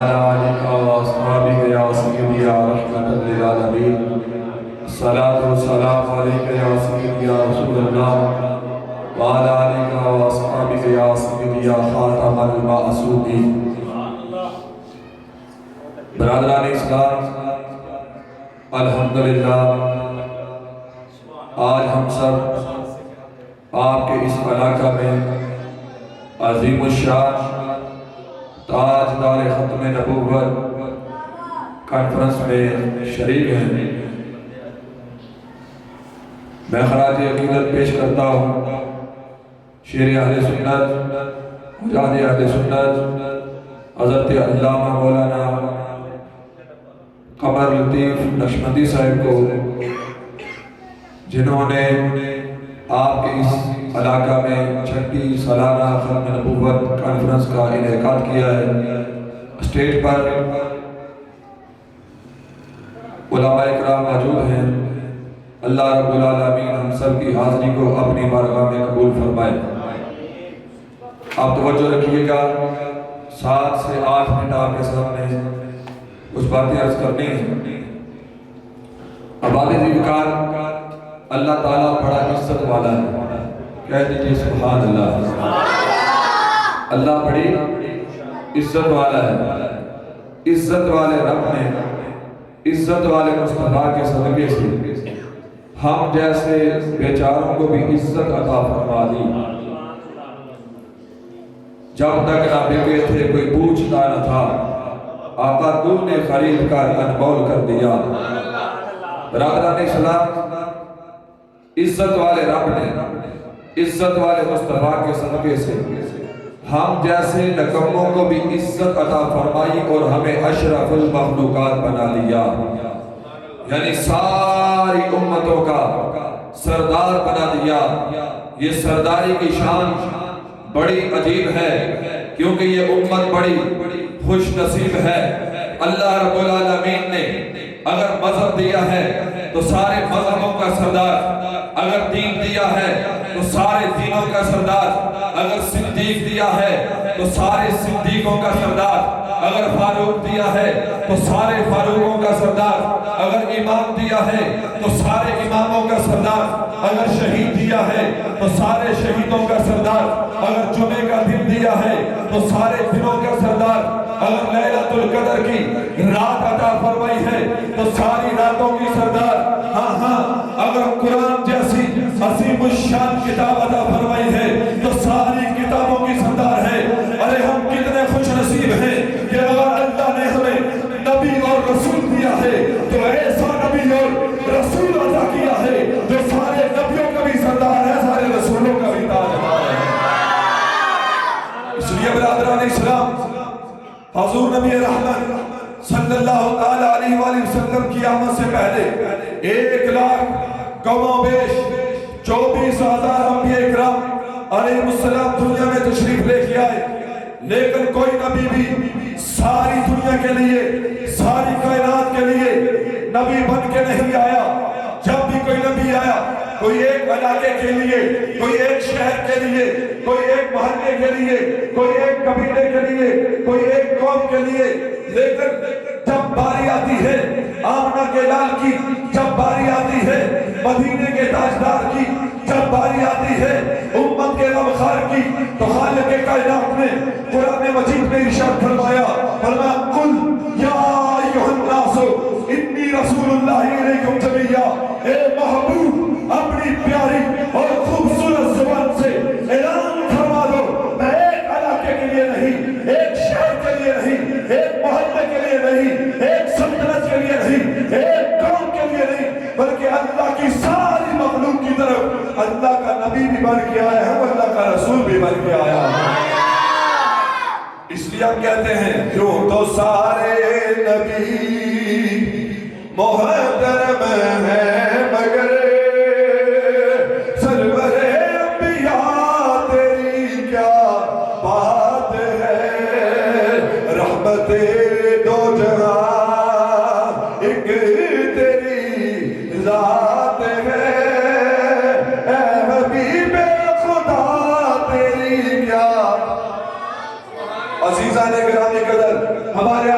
آلِكَ وَأَصْحَابِكَ يَا سيدي يا رحمة للعالمين الصلاة والسلام عليك يا سيدي يا رسول الله وعلى آلِكَ وَأَصْحَابِكَ يا سيدي يا خاتم المعصومين برادران اسلام، الحمدللہ آج ہم سب آپ کے اس علاقہ میں عظیم الشان تاجدار ختم نبوت کانفرنس میں شریک ہیں۔ میں خراج عقیدت پیش کرتا ہوں شیر اہل سنت، مجاہد اہل سنت حضرت علامہ مولانا قمر لطیف نقشبندی صاحب کو، جنہوں نے آپ کے اس علاقہ میں 6 سالانہ ختم نبوت کانفرنس کا انعقاد کیا ہے۔ اسٹیج پر علماء اکرام موجود ہیں۔ اللہ رب العالمین ہم سب کی حاضری کو اپنی بارگاہ میں قبول فرمائے۔ آپ توجہ رکھیے گا، 7 سے 8 منٹ آپ کے سامنے کچھ باتیں عرض کرنی ہیں۔ عباد ذکر اللہ تعالیٰ بڑا عزت والا ہے، کہہ دیجئے سبحان اللہ۔ اللہ بڑی عزت والا ہے۔ عزت والے رب نے عزت والے مصطفیٰ کے صدقے سے ہم جیسے بیچاروں کو بھی عزت عطا فرما دی۔ جب تک نہ بکے تھے کوئی پوچھتا نہ تھا، آقا تو نے خرید کر انمول کر دیا۔ برادران اسلام، عزت والے رب نے عزت والے مصطفیٰ کے صدقے سے ہم جیسے نکموں کو بھی عزت عطا فرمائی اور ہمیں اشرف المخلوقات بنا لیا، یعنی ساری امتوں کا سردار بنا دیا۔ یہ سرداری کی شان بڑی عجیب ہے، کیونکہ یہ امت بڑی خوش نصیب ہے۔ اللہ رب العالمین نے اگر مذہب دیا ہے تو سارے مذہبوں کا سردار، اگر دین دیا ہے تو سارے دینوں کا سردار، اگر صدیق دیا ہے تو سارے صدیقوں کا سردار، اگر فاروق دیا ہے تو سارے فاروقوں کا سردار، اگر امام دیا ہے تو سارے اماموں کا سردار، اگر شہید دیا ہے تو سارے شہیدوں کا سردار، اگر جمعے کا دن دیا ہے تو سارے دنوں کا سردار، اگر لیلۃ القدر کی رات عطا فرمائی ہے تو ساری راتوں کی سردار، ہاں اگر قرآن جیسی عظیم الشان کتاب عطا فرمائی ہے تو ساری کتابوں کی سردار ہے۔ ارے ہم کتنے خوش نصیب ہیں کہ اگر اللہ نے ہمیں نبی اور رسول دیا ہے تو ایسا نبی اور رسول عطا کیا ہے جو سارے نبیوں کا بھی سردار ہے، سارے رسولوں کا بھی تاجدار ہے۔ اس لیے برادران اسلام، حضور نبی رحمت صلی اللہ علیہ وآلہ وسلم کی آمد سے پہلے 1,00,000 کم و بیش 24,000 انبیاء اکرام علیہ السلام دنیا میں تشریف لے کے آئے، لیکن کوئی نبی بھی ساری دنیا کے لیے، ساری کائنات کے لیے نبی بن کے نہیں آیا۔ جب بھی کوئی نبی آیا، کوئی ایک علاقے کے لیے، کوئی ایک شہر کے لیے، کوئی ایک محلے کے لیے، کوئی ایک قبیلے کے لیے، کوئی ایک قوم کے لیے، لیکن جب باری آتی ہے آمنہ کے لال کی، جب باری آتی ہے مدینے کے تاجدار کی، جب باری آتی ہے امت کے غمخوار کی، تو خالق کائنات نے قرآن مجید میں ارشاد فرمایا، قل یا ایھا الناس انی رسول اللہ علیکم جمیعا۔ اے محبوب، اپنی پیاری اور خوبصورت زبان سے اعلان فرما دو، میں ایک علاقے کے لیے نہیں، ایک شہر کے لیے نہیں، ایک محلے کے لیے نہیں، ایک سلطنت کے لیے نہیں، ایک قوم کے لیے نہیں، بلکہ اللہ کی ساری مخلوق کی طرف اللہ کا نبی بھی بن کے آیا ہے، اللہ کا رسول بھی بن کے آیا ہے۔ اس لیے ہم کہتے ہیں کیوں تو سارے نبی محترم ہیں، مگر سرور انبیاء تیری کیا بات ہے، رحمت دو جہاں ایک تیری ذات ہے، اے حبیب خدا تیری کیا۔ عزیزان گرامی قدر، ہمارے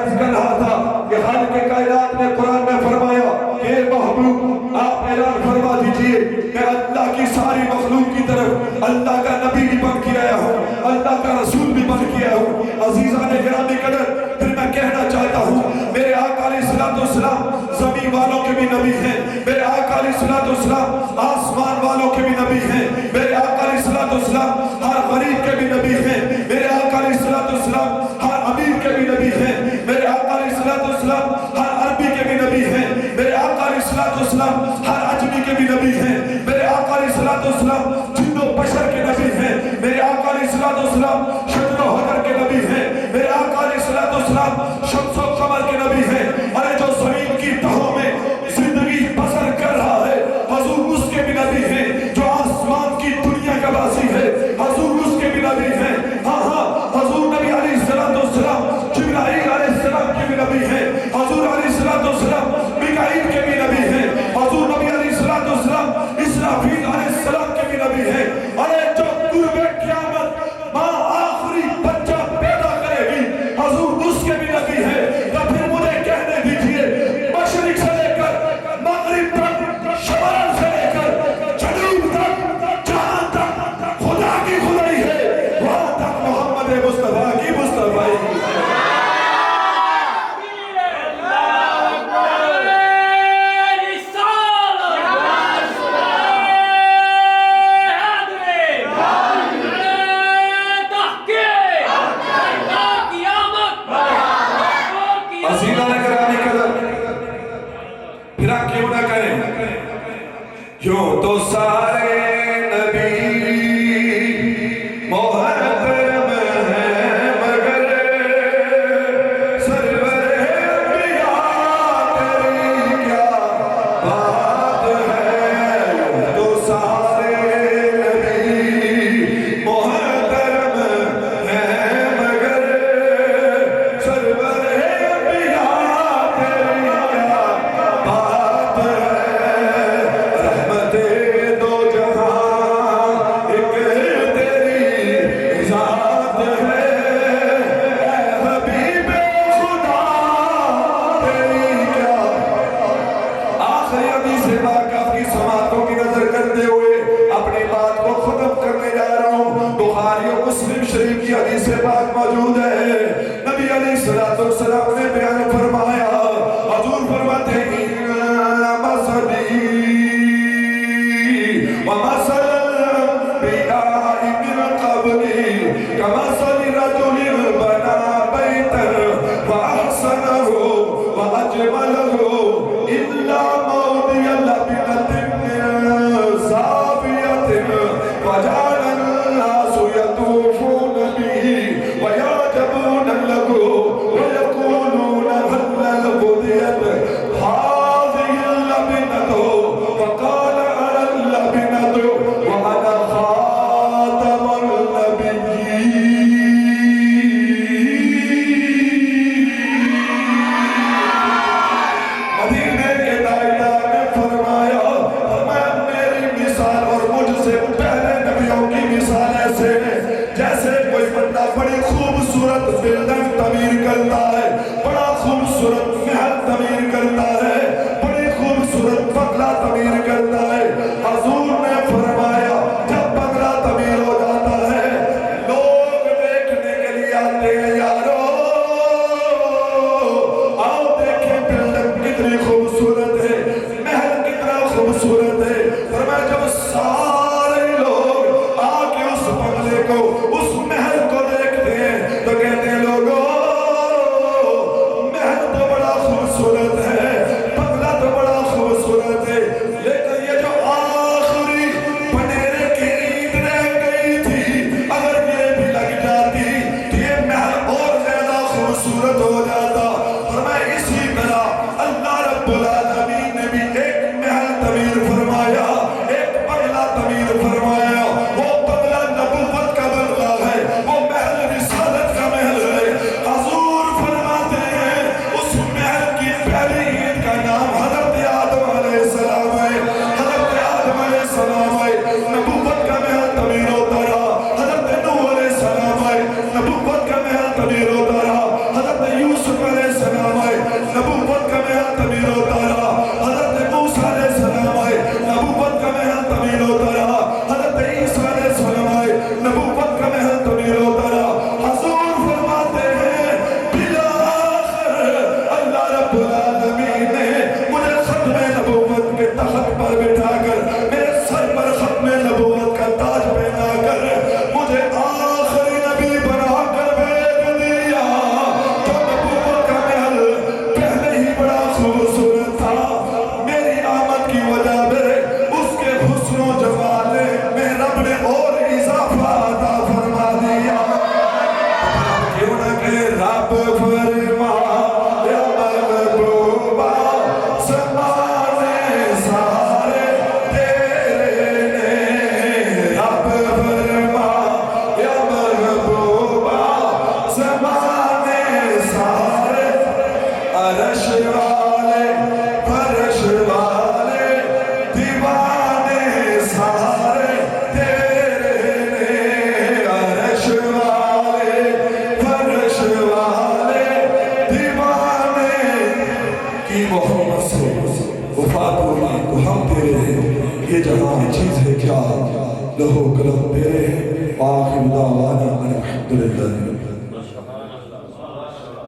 عرض کر رہا تھا کہ خالق کائنات نے قرآن میں فرمایا کہ اے محبوب آپ اعلان فرما دیجئے میں اللہ کی ساری مخلوق کی طرف اللہ کا نبی بھی بن کے آیا ہوں، اللہ کا رسول بھی بن کے آیا ہوں۔ عزیزان گرامی قدر، پھر میں کہنا چاہتا ہوں میرے آقا علیہ السلام زمین والوں کے بھی نبی ہیں، میرے آقا علیہ السلام آسمان والوں کے بھی نبی ہیں، میرے آقا علیہ السلام ہر غریب کے بھی نبی ہیں، میرے آقا علیہ السلام ہر امیر کے بھی نبی ہیں، میرے آقا علیہ السلام ہر عربی کے بھی نبی ہیں، میرے آقا علیہ السلام ہر عجمی کے بھی نبی ہیں، میرے آقا علیہ السلام جن و بشر کے نبی ہیں، میرے آقا علیہ السلام شجر و حجر کے نبی ہیں، میرے آقا علیہ السلام شمس و قمر کے نبی ہیں۔ ارے جو زمین کی تہوں میں زندگی بسر کر رہا ہے حضور اس کے بھی نبی ہیں، جو آسمان کی دنیا کا باسی ہے حضور اس کے بھی نبی ہیں۔ ہاں ہاں، حضور نبی علیہ السلام جبرائیل علیہ السلام کے بھی نبی ہیں، حضور علیہ السلام میکائیل کے بھی نبی ہیں، حضور نبی علیہ السلام اسرافیل علیہ السلام کے بھی نبی ہیں۔ ارے جو قرب قیامت ماں آخری بچہ پیدا کرے گی حضور اس کے بھی نبی ہیں۔ تو پھر مجھے کہنے دیجئے مشرق سے لے کر مغرب تک، شمال سے لے کر جنوب تک، جہاں تک خدا کی خدائی ہے وہاں تک محمد مصطفیٰ کی مصطفیٰ کی۔ یوں تو سارے نبی محترم ہیں مگر سرور انبیاء تیری کیا بات ہے۔ یوں تو سارے نبی محترم ہیں مگر سرور انبیاء تیری کیا بات ہے۔ دو جہاں ایک تیری ذات ہے، اے حبیب خدا تیری کیا۔ آخری حدیث پاک کی سماعتوں کی نظر کرتے ہوئے اپنی بات کو ختم کرنے جا رہا ہوں۔ بخاری و مسلم شریف کی حدیث پاک موجود ہے۔ نبی علیہ السلام نے بیان فرمایا، حضور فرماتے ہیں ومثل الأنبياء من قبلي كمثل رجل بنى بيتا فأحسنه وأجمله إلا موضع لبنة زاوية وجعل الناس يطوفون به ويعجبون له ويقولون هل قضيت هذه اللبنة فقال وأنا خاتم النبيين۔ مدینے کے تاجدار نے فرمایا میری مثال اور مجھ سے پہلے نبیوں کی مثال ایسے جیسے کوئی بندہ بڑی خوبصورت بلڈنگ تعمیر کرتا ہے، بڑا خوبصورت محل تعمیر کرتا ہے، بڑی خوبصورت بنگلہ تعمیر کرتا ہے۔ حضور نے فرمایا جب بنگلہ تعمیر ہو جاتا ہے لوگ دیکھنے کے لیے آتے ہیں، یارو آؤ دیکھیں بلڈنگ کتنی خوبصورت ہے، محل کتنا خوبصورت ہے۔ فرمایا جب سارے لوگ آ کے اس بنگلے کو اس محل کو دیکھتے ہیں تو کہتے ہیں لوگوں محل تو بڑا خوبصورت ہے، بنگلہ تو بڑا خوبصورت ہے، لیکن یہ جو آخری بنیرے کی عید رہ گئی تھی اگر یہ بھی لگ جاتی تو یہ محل اور زیادہ خوبصورت ہو جاتا۔ فرمایا اسی طرح اللہ رب العالمین نے بھی ایک محل تعمیر فرمایا، ایک بنگلہ تعمیر فرمایا۔ وہ بنگلہ نبوت کا بنگلہ ہے، وہ محل رسالت کا محل ہے۔ حضور فرماتے ہیں اس محل کی پہلی عید کا نام حضرت آدم علیہ السلام ہے، حضرت آدم علیہ السلام ہے، نبوت کا محل تعمیر ہوتا رہا۔ حضرت نوح علیہ السلام ہے، نبوت کا محل تعمیر ہوتا رہا۔ حضرت یوسف علیہ رب فرمایا محبوبہ زمانے سارے تیرے نے رب فرمایا محبوبہ زمانے سارے عرش والے فرش والے دیوانے سارے تیرے نے عرش والے فرش والے دیوانے کی محبت سے وفات ہوئی تو ہم تیرے ہیں یہ جہاں چیز ہے کیا لہو قلم تیرے ہیں آخر دعوانا الحمدللہ